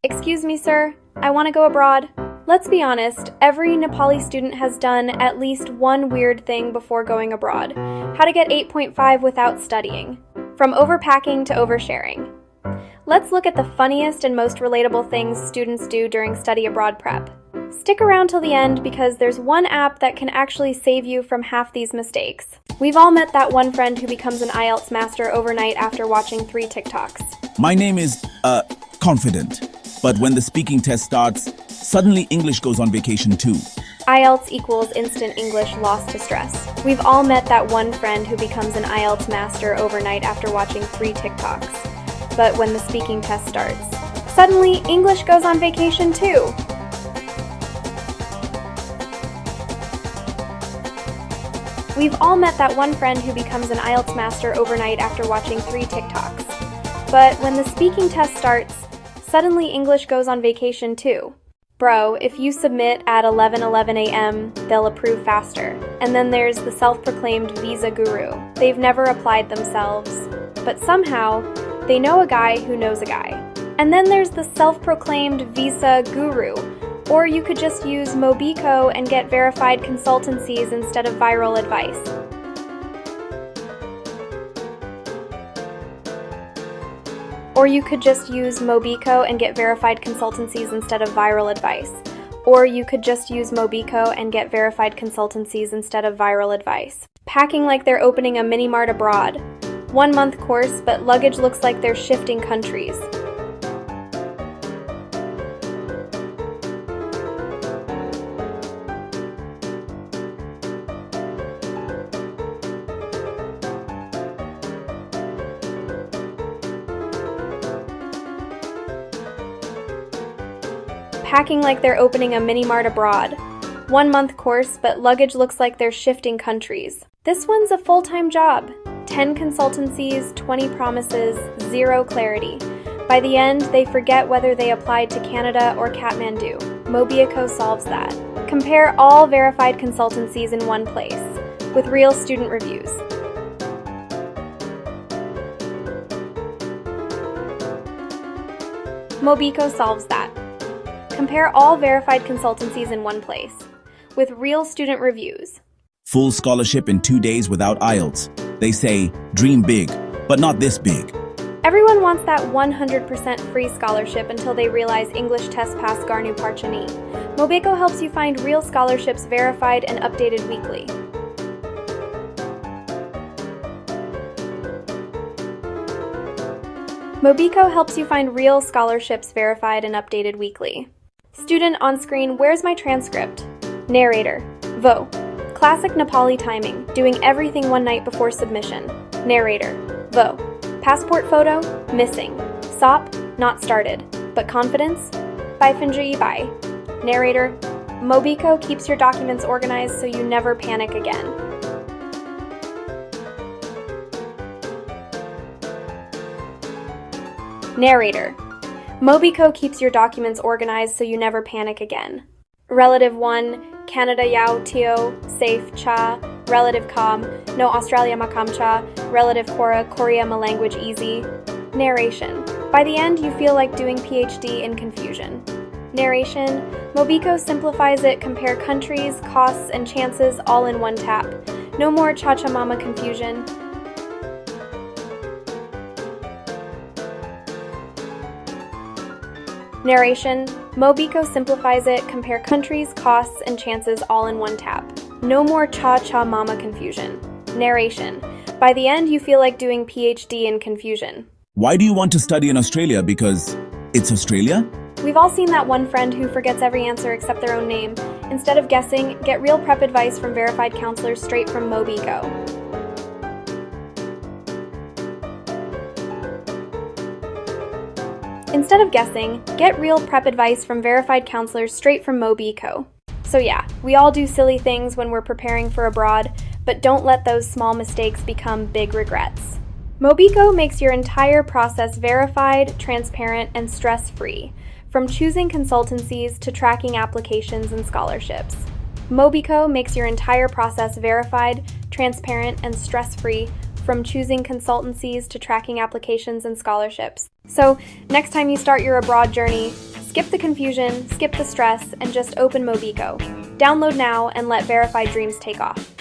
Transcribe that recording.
Excuse me, sir. I want to go abroad. Let's be honest, every Nepali student has done at least one weird thing before going abroad. How to get 8.5 without studying. From overpacking to oversharing. Let's look at the funniest and most relatable things students do during study abroad prep. Stick around till the end because there's one app that can actually save you from half these mistakes. We've all met that one friend who becomes an IELTS master overnight after watching 3 TikToks. My name is, confident. But when the speaking test starts, suddenly English goes on vacation too. IELTS equals instant English lost to stress. We've all met that one friend who becomes an IELTS master overnight after watching 3 TikToks. But when the speaking test starts, suddenly English goes on vacation too. We've all met that one friend who becomes an IELTS master overnight after watching 3 TikToks. But when the speaking test starts, suddenly English goes on vacation too. Bro, if you submit at 11:11 a.m., they'll approve faster. And then there's the self-proclaimed visa guru. They've never applied themselves, but somehow they know a guy who knows a guy. And then there's the self-proclaimed visa guru. Or you could just use Mobeeco and get verified consultancies instead of viral advice. Or you could just use Mobeeco and get verified consultancies instead of viral advice. Or you could just use Mobeeco and get verified consultancies instead of viral advice. Packing like they're opening a mini-mart abroad. 1-month course, but luggage looks like they're shifting countries. Packing like they're opening a mini-mart abroad. 1-month course, but luggage looks like they're shifting countries. This one's a full-time job. 10 consultancies, 20 promises, 0 clarity. By the end, they forget whether they applied to Canada or Kathmandu. Mobeeco solves that. Compare all verified consultancies in one place, with real student reviews. Mobeeco solves that. Compare all verified consultancies in one place, with real student reviews. Full scholarship in 2 days without IELTS. They say, dream big, but not this big. Everyone wants that 100% free scholarship until they realize English test pass Garnu Parchani. Mobeeco helps you find real scholarships verified and updated weekly. Mobeeco helps you find real scholarships verified and updated weekly. Student on screen, where's my transcript? Narrator, Vo. Classic Nepali timing, doing everything one night before submission. Narrator, Vo. Passport photo, missing. SOP, not started. But confidence? Bye Finji, bye. Narrator, Mobeeco keeps your documents organized so you never panic again. Narrator, Mobeeco keeps your documents organized so you never panic again. Relative 1, Canada Yao Tio, Safe Cha. Relative Com, No Australia Makam Cha. Relative Kora, Korea Ma Language Easy. Narration, by the end you feel like doing PhD in confusion. Narration, Mobeeco simplifies it, compare countries, costs, and chances all in one tap. No more cha-cha mama confusion. Narration, Mobeeco simplifies it, compare countries, costs, and chances all in one tap. No more cha-cha mama confusion. Narration, by the end you feel like doing PhD in confusion. Why do you want to study in Australia? Because it's Australia? We've all seen that one friend who forgets every answer except their own name. Instead of guessing, get real prep advice from verified counselors straight from Mobeeco. Instead of guessing, get real prep advice from verified counselors straight from Mobeeco. So yeah, we all do silly things when we're preparing for abroad, but don't let those small mistakes become big regrets. Mobeeco makes your entire process verified, transparent, and stress-free, from choosing consultancies to tracking applications and scholarships. Mobeeco makes your entire process verified, transparent, and stress-free, from choosing consultancies to tracking applications and scholarships. So next time you start your abroad journey, Skip the confusion, skip the stress, and just open Mobeeco. Download now and let verified dreams take off.